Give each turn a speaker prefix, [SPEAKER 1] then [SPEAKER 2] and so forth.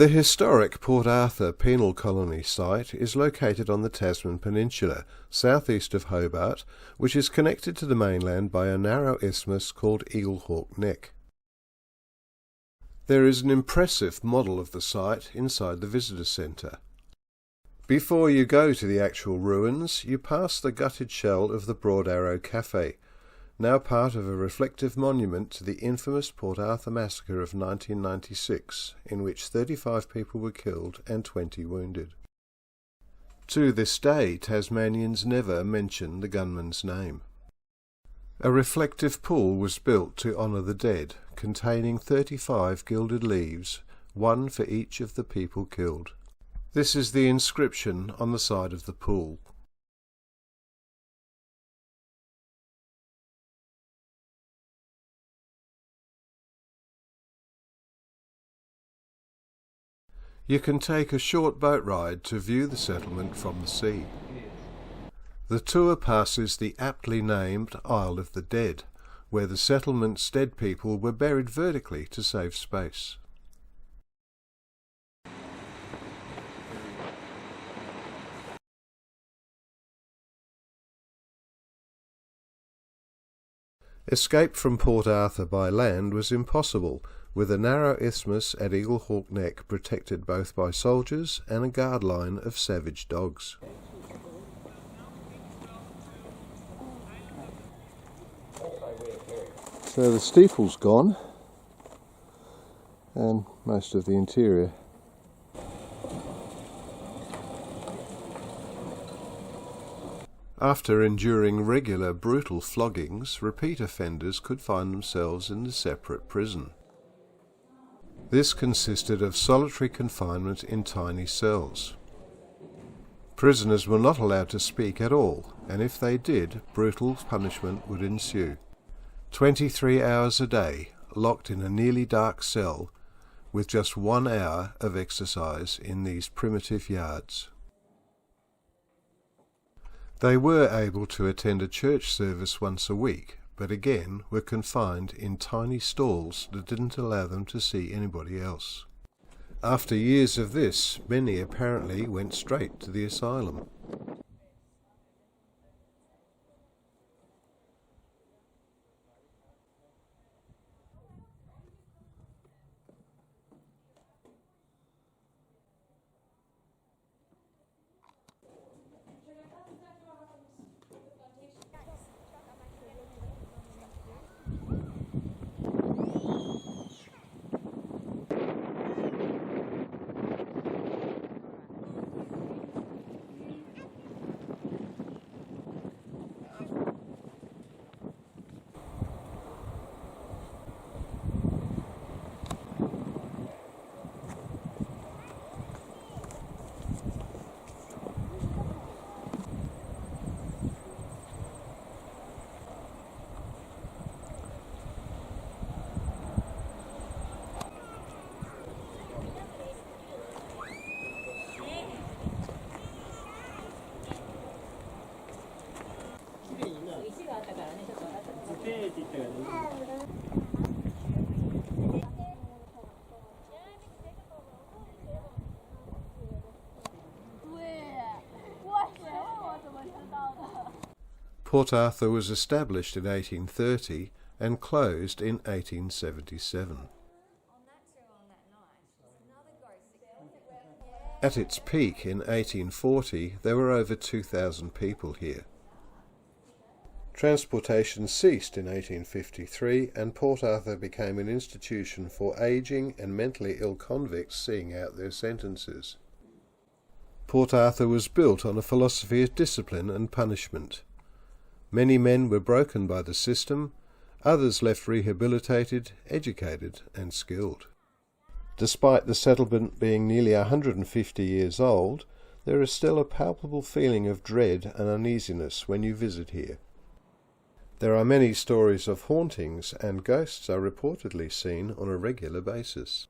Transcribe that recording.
[SPEAKER 1] The historic Port Arthur Penal Colony site is located on the Tasman Peninsula, southeast of Hobart, which is connected to the mainland by a narrow isthmus called Eaglehawk Neck. There is an impressive model of the site inside the visitor centre. Before you go to the actual ruins, you pass the gutted shell of the Broad Arrow Cafe, now part of a reflective monument to the infamous Port Arthur massacre of 1996, in which 35 people were killed and 20 wounded. To this day, Tasmanians never mention the gunman's name. A reflective pool was built to honour the dead, containing 35 gilded leaves, one for each of the people killed. This is the inscription on the side of the pool. You can take a short boat ride to view the settlement from the sea. The tour passes the aptly named Isle of the Dead, where the settlement's dead people were buried vertically to save space. Escape from Port Arthur by land was impossible, with a narrow isthmus at Eaglehawk Neck protected both by soldiers and a guard line of savage dogs. So the steeple's gone, and most of the interior. After enduring regular brutal floggings, repeat offenders could find themselves in the separate prison. This consisted of solitary confinement in tiny cells. Prisoners were not allowed to speak at all, and if they did, brutal punishment would ensue. 23 hours a day, locked in a nearly dark cell, with just 1 hour of exercise in these primitive yards. They were able to attend a church service once a week, but again were confined in tiny stalls that didn't allow them to see anybody else. After years of this, many apparently went straight to the asylum. Port Arthur was established in 1830 and closed in 1877. At its peak in 1840, there were over 2,000 people here. Transportation ceased in 1853 and Port Arthur became an institution for ageing and mentally ill convicts seeing out their sentences. Port Arthur was built on a philosophy of discipline and punishment. Many men were broken by the system, others left rehabilitated, educated and skilled. Despite the settlement being nearly 150 years old, there is still a palpable feeling of dread and uneasiness when you visit here. There are many stories of hauntings, and ghosts are reportedly seen on a regular basis.